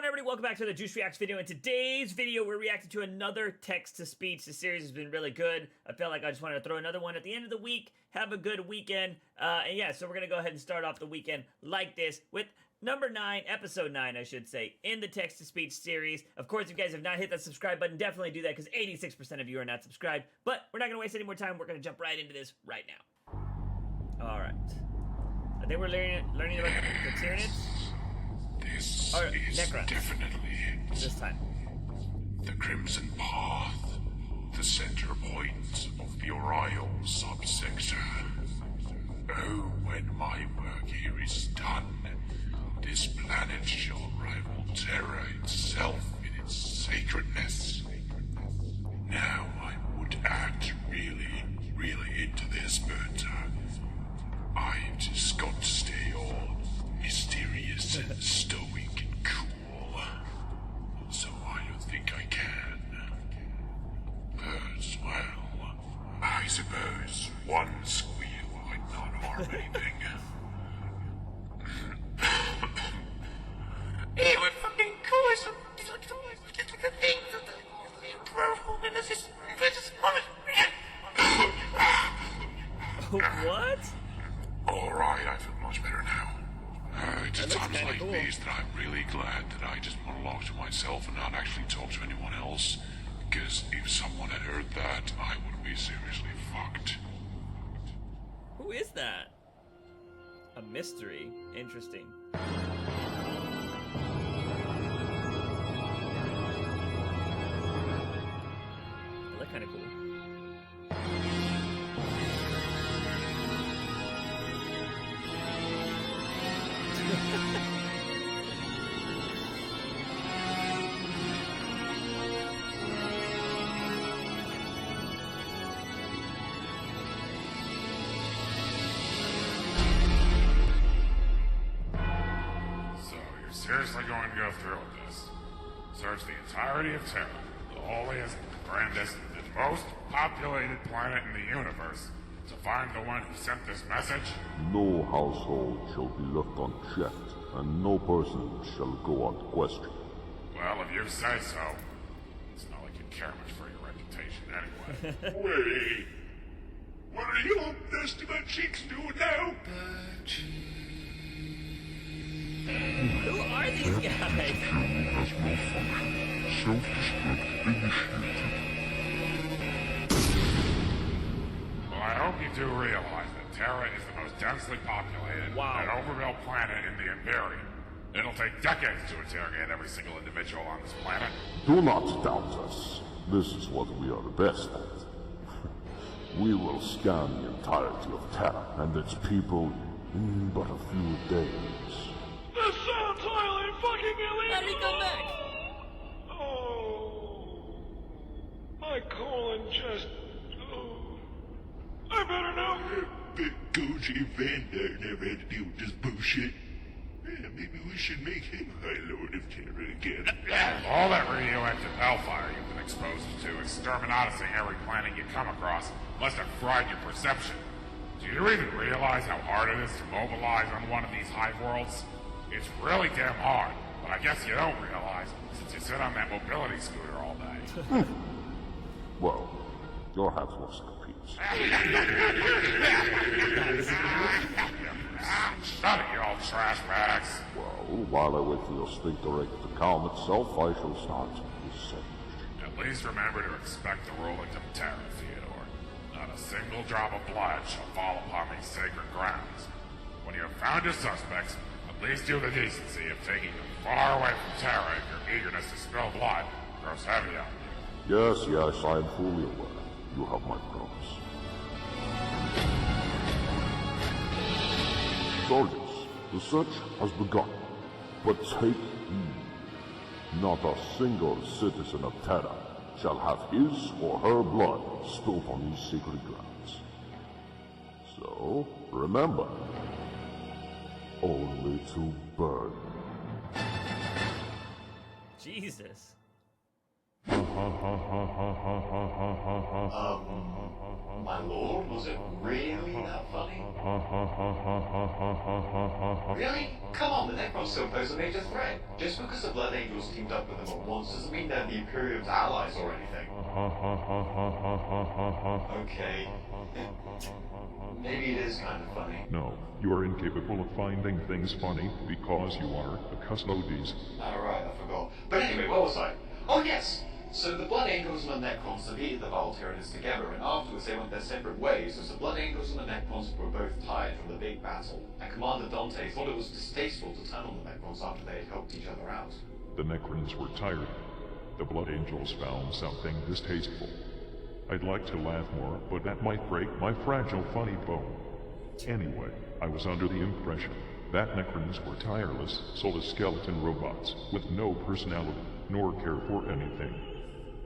on, everybody? Welcome back to the JUICEreacts video. In today's video, we're reacting to another text-to-speech. The series has been really good. I felt like I just wanted to throw another one at the end of the week. Have a good weekend. And yeah, so we're going to go ahead and start off the weekend like this with number 9, episode 9, I should say, in the text-to-speech series. Of course, if you guys have not hit that subscribe button, definitely do that, because 86% of you are not subscribed. But we're not going to waste any more time. We're going to jump right into this right now. All right. I think we're learning about the Tyranids. This or is Necrons. Definitely This time. the Crimson Path, the center point of the Oriole subsector. Oh, when my work here is done, this planet shall rival Terra itself in its sacredness. Now I would act really into this, but I've just got to stay all mysterious and stoic and cool. So I don't think I can. But, well, I suppose one squeal might not harm anything. Hey, we're fucking cool. The things that in this What? Alright, I feel much better now. It's That at looks times kinda like cool. these that I'm really glad that I just monologue to myself and not actually talk to anyone else. Because if someone had heard that, I would be seriously fucked. Who is that? A mystery. Interesting. They look kind of cool. So, you're seriously going to go through with this? Search the entirety of Terra, the holiest, grandest, and most populated planet in the universe, to find the one who sent this message? No household shall be left unchecked, and no person shall go unquestioned. Well, if you say so. It's not like you care much for your reputation anyway. Wait. What are you Testament cheeks doing now? Who are these guys? Well, I hope you do realize that Terra is the most densely populated Wow. and overbuilt planet in the Imperium. It'll take decades to interrogate every single individual on this planet. Do not doubt us. This is what we are the best at. We will scan the entirety of Terra and its people in but a few days. This sounds highly fucking illegal. How did he come back? Oh, my colon just. Oh, I better know. Big Goji Vander never had to deal with this bullshit. Yeah, maybe we should make him High Lord of Terra again. All that radioactive hellfire you've been exposed to, exterminating every planet you come across, must have fried your perception. Do you even realize how hard it is to mobilize on one of these hive worlds? It's really damn hard, but I guess you don't realize since you sit on that mobility scooter all day. Well, your hat was a piece. Shut it, you old trash bags. Well, while I wait for your sphincterate to calm itself, I shall start this sandwich. At least remember to expect the ruling of Terra, Theodore. Not a single drop of blood shall fall upon these sacred grounds. When you have found your suspects, at least do the decency of taking them far away from Terra if your eagerness to spill blood grows heavy on you. Yes, I am fully aware. You have my promise. Soldiers, the search has begun. But take heed. Not a single citizen of Terra shall have his or her blood spilled on these sacred grounds. So, remember, only to burn. Jesus. My lord, was it really that funny? Really? Come on, the Necrons still pose a major threat. Just because the Blood Angels teamed up with them at once doesn't mean they're the Imperium's allies or anything. Okay. Maybe it is kind of funny. No, you are incapable of finding things funny because you are a custodies. Alright, I forgot. But anyway, what was I? Oh yes! So the Blood Angels and the Necrons defeated the Vile Tyranids together, and afterwards they went their separate ways, as the Blood Angels and the Necrons were both tired from the big battle, and Commander Dante thought it was distasteful to turn on the Necrons after they had helped each other out. The Necrons were tired. The Blood Angels found something distasteful. I'd like to laugh more, but that might break my fragile funny bone. Anyway, I was under the impression that Necrons were tireless, soulless skeleton robots with no personality, nor care for anything.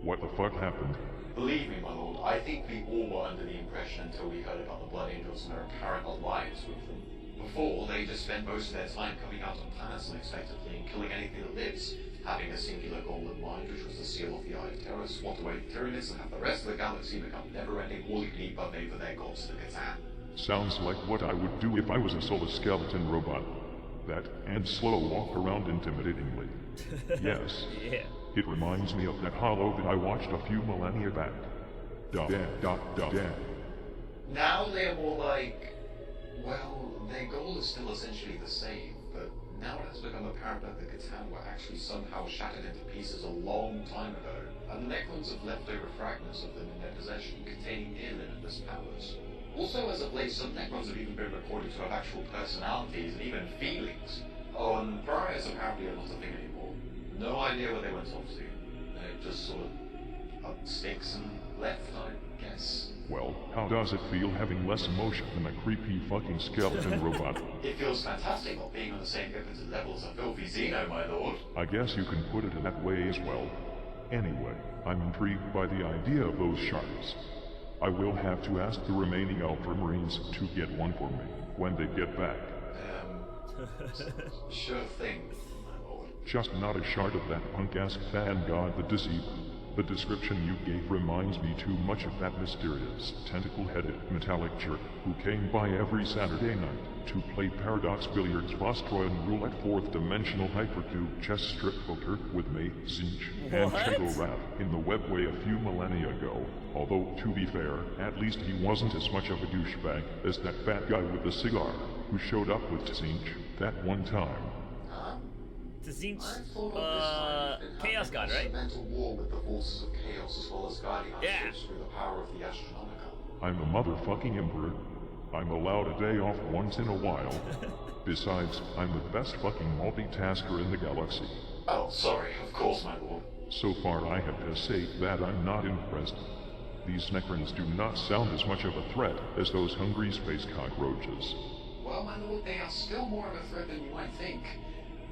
What the fuck happened? Believe me, my lord, I think we all were under the impression until we heard about the Blood Angels and their apparent alliance with them. Before, they just spent most of their time coming out on planets unexpectedly and killing anything that lives, having a singular goal in mind, which was to seal off the Eye of Terror, swat away the Tyranids, and have the rest of the galaxy become never-ending all-you-can-eat buffet for their gods, the Catan. Sounds like what I would do if I was a soulless skeleton robot. That and slow walk around intimidatingly. Yes. Yeah. It reminds me of that hollow that I watched a few millennia back. Dad. Now they're more like... well, their goal is still essentially the same, but now it has become apparent that the Catan were actually somehow shattered into pieces a long time ago, and the Necrons have leftover fragments of them in their possession containing near limitless powers. Also, as of late, some Necrons have even been reported to have actual personalities and even feelings. Oh, and Briars apparently are not a thing anymore. No idea where they went off to. They just sort of up sticks and left, I guess. Well, how does it feel having less emotion than a creepy fucking skeleton robot? It feels fantastic not being on the same impotent level as a filthy Xeno, my lord. I guess you can put it in that way as well. Anyway, I'm intrigued by the idea of those shards. I will have to ask the remaining Ultramarines to get one for me when they get back. Sure thing, my lord. Just not a shard of that punk-ass fan god the Deceiver. The description you gave reminds me too much of that mysterious, tentacle-headed, metallic jerk who came by every Saturday night to play Paradox Billiards, Vostroyan Roulette, fourth-dimensional hypercube chess strip poker with me, Zinch, and Chego Rap in the webway a few millennia ago. Although, to be fair, at least he wasn't as much of a douchebag as that fat guy with the cigar who showed up with Zinch that one time. Zinch, Chaos God, right? Mental war with the forces of chaos as well as guiding our Yeah. ships through the power of the Astronomica. I'm the motherfucking Emperor. I'm allowed a day off once in a while. Besides, I'm the best fucking multitasker in the galaxy. Oh, sorry, of course, my lord. So far I have to say that I'm not impressed. These Necrons do not sound as much of a threat as those hungry space cockroaches. Well, my lord, they are still more of a threat than you might think.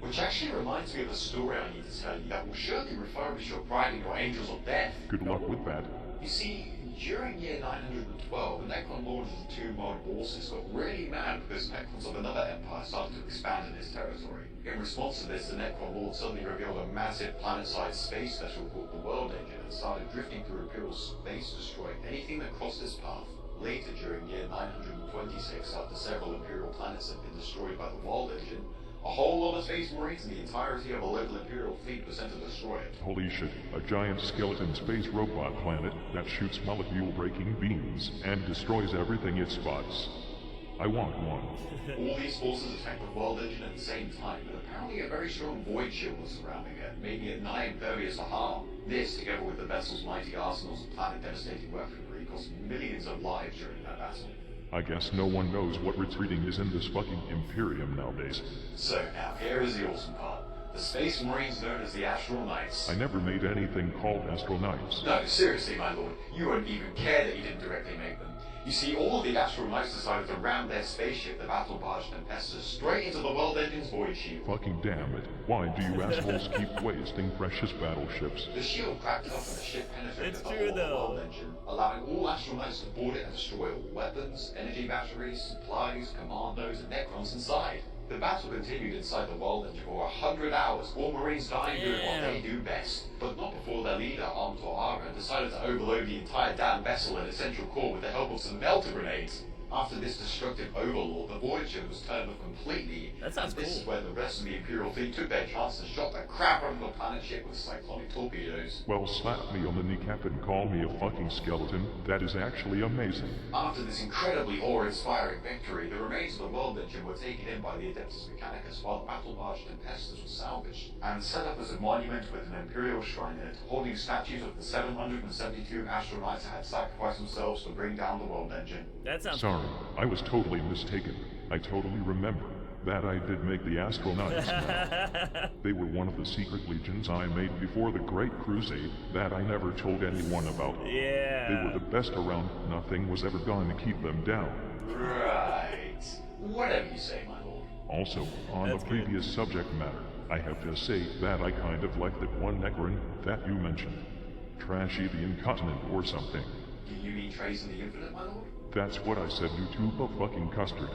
Which actually reminds me of a story I need to tell you that will surely refurbish your pride in your angels of death. Good luck with that. You see, during year 912, the Necron lords of the two mod bosses got really mad because Necrons of another empire started to expand in his territory. In response to this, the Necron lord suddenly revealed a massive planet-sized space vessel called the World Engine and started drifting through Imperial space, destroying anything that crossed its path. Later, during year 926, after several Imperial planets had been destroyed by the World Engine, a whole lot of Space Marines and the entirety of a local Imperial fleet was sent to destroy it. Holy shit, a giant skeleton space robot planet that shoots molecule-breaking beams and destroys everything it spots. I want one. All these forces attacked the World Engine at the same time, but apparently a very strong void shield was surrounding it, making it nigh impervious to harm. This, together with the vessel's mighty arsenals of planet-devastating weaponry, cost millions of lives during that battle. I guess no one knows what retreating is in this fucking Imperium nowadays. So now, here is the awesome part. The Space Marines known as the Astral Knights. I never made anything called Astral Knights. No, seriously, my lord. You wouldn't even care that you didn't directly make them. You see, all of the Astral Knights decided to ram their spaceship, the Battle Barge Tempestus, straight into the World Engine's void shield. Fucking damn it. Why do you assholes keep wasting precious battleships? The shield cracked up and the ship penetrated It's the true, whole of the though. World Engine, allowing all Astral Knights to board it and destroy all weapons, energy batteries, supplies, commandos, and Necrons inside. The battle continued inside the World Engine for 100 hours, all Marines dying doing what they do best, but not before their their leader, armed to Ara, decided to overload the entire damn vessel and its central core with the help of some melter grenades. After this destructive overlord, the Voyager was turned off completely, That sounds and this cool. is where the rest of the Imperial fleet took their chance and shot the crap out of the planet ship with cyclonic torpedoes. Well, slap me on the kneecap and call me a fucking skeleton. That is actually amazing. After this incredibly awe-inspiring victory, the remains of the world engine were taken in by the Adeptus Mechanicus, while the battle barge Tempestus was salvaged, and set up as a monument with an Imperial shrine in it, holding statues of the 772 astronauts who had sacrificed themselves to bring down the world engine. That sounds Sorry, I was totally mistaken. I totally remember that I did make the Astral Knights. They were one of the secret legions I made before the Great Crusade that I never told anyone about. Yeah. They were the best around. Nothing was ever going to keep them down. Right. Whatever you say, my lord. Also, on That's the good. previous subject matter, I have to say that I kind of like that one Necron that you mentioned. Trashy the Incontinent or something. Do you mean Trace in the Infinite, my lord? That's what I said, you tube of fucking custard.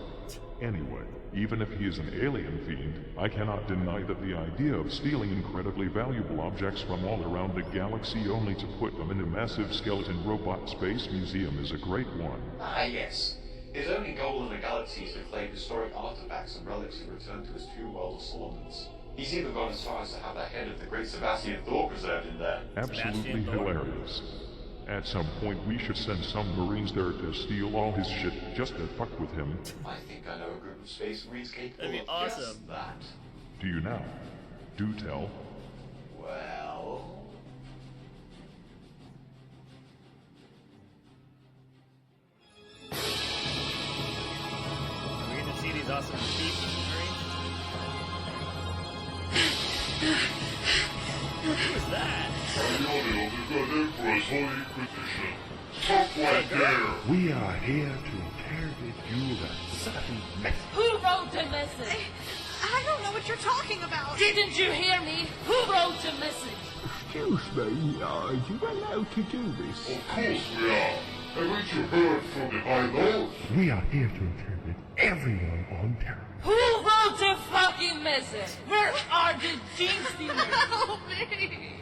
Anyway, even if he is an alien fiend, I cannot deny that the idea of stealing incredibly valuable objects from all around the galaxy only to put them in a massive skeleton robot space museum is a great one. Ah, yes. His only goal in the galaxy is to claim historic artifacts and relics and return to his two-world assaultants. He's even gone as far as to have the head of the great Sebastian Thor preserved in there. Absolutely Sebastian Thor. hilarious. At some point, we should send some Marines there to steal all his shit just to fuck with him. I think I know a group of space marines capable That'd be of awesome. just that. Do you now? Do tell. Well... Are we going to see these awesome feats, Who is that? Ariano, the God Emperor's Holy Inquisition. Stop right there! We are here to interrogate you with a certain message. Who wrote the message? I don't know what you're talking about. Didn't you hear me? Who wrote the message? Excuse me, are you allowed to do this? Of course we are. Haven't you heard from the High Lord? We are here to interrogate everyone on Terra. Who wrote the fucking message? Where are the gene stealers? Help me!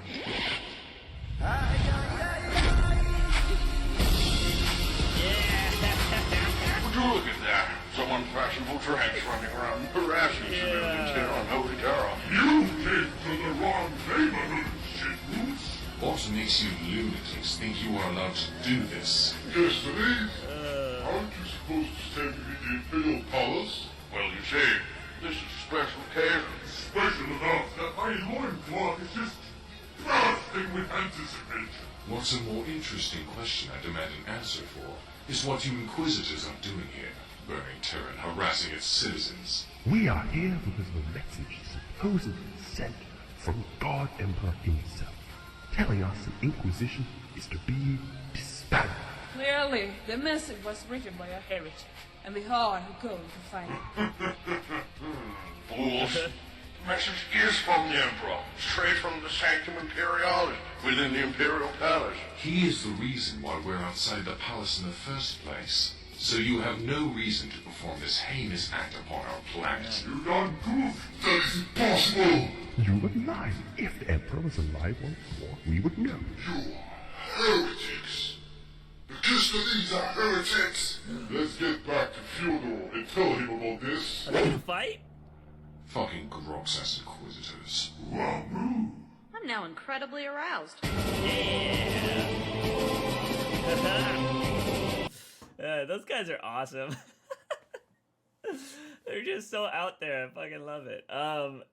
Would you look at that? Some unfashionable tramps running around harassing civilians here on Holy Terra. You came to the wrong neighborhood, shitboots. What makes you lunatics think you are allowed to do this? Yesterday, aren't you supposed to stand in the Imperial Palace? Well, you see, this is a special occasion. Special enough that my loincloth is just bursting with anticipation. What's a more interesting question I demand an answer for is what you Inquisitors are doing here, burning Terra and harassing its citizens. We are here because of a message supposedly sent from God Emperor himself, telling us the Inquisition is to be disbanded. Clearly, the message was written by a heretic, and we are going to find it. Fools. The message is from the Emperor, straight from the Sanctum Imperialis, within the Imperial Palace. He is the reason why we're outside the palace in the first place. So you have no reason to perform this heinous act upon our planet. You done goof. That is impossible. You would lie. If the Emperor was alive on board, we would know. You are heretics. The Custodians are heretics. Let's get back to Fyodor and tell him about this. Are they going to fight? Fucking Groxas Inquisitors. Wahoo! I'm now incredibly aroused. Those guys are awesome. They're just so out there. I fucking love it.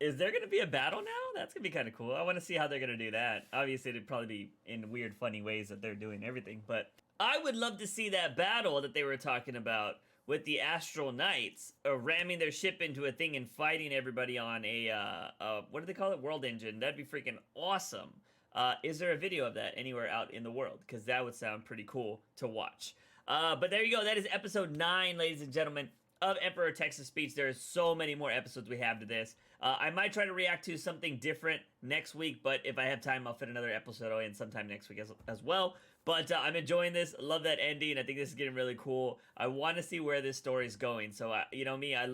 Is there gonna be a battle now? That's gonna be kind of cool. I want to see how they're gonna do that. Obviously, it'd probably be in weird, funny ways that they're doing everything. But I would love to see that battle that they were talking about with the Astral Knights, ramming their ship into a thing and fighting everybody on a what do they call it? World engine. That'd be freaking awesome. Is there a video of that anywhere out in the world? Because that would sound pretty cool to watch. But there you go. That is episode 9, ladies and gentlemen, of Emperor Texas Speech. There are so many more episodes we have to this. I might try to react to something different next week, but if I have time, I'll fit another episode in sometime next week as well. But I'm enjoying this. Love that ending. I think this is getting really cool. I want to see where this story is going. So, you know me, I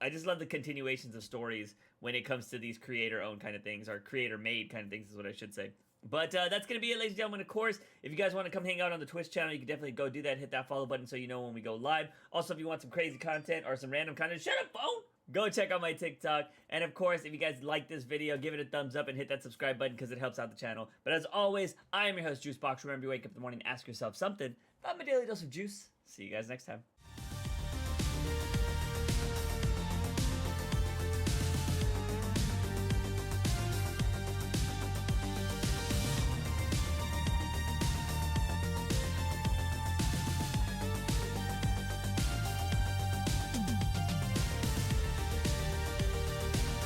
just love the continuations of stories when it comes to these creator-owned kind of things, or creator-made kind of things is what I should say. But that's going to be it, ladies and gentlemen. Of course, if you guys want to come hang out on the Twitch channel, you can definitely go do that. Hit that follow button so you know when we go live. Also, if you want some crazy content or some random content, shut up, phone! Go check out my TikTok. And of course, if you guys like this video, give it a thumbs up and hit that subscribe button because it helps out the channel. But as always, I am your host, JUICEbox. Remember, you wake up in the morning and ask yourself something about my daily dose of juice. See you guys next time.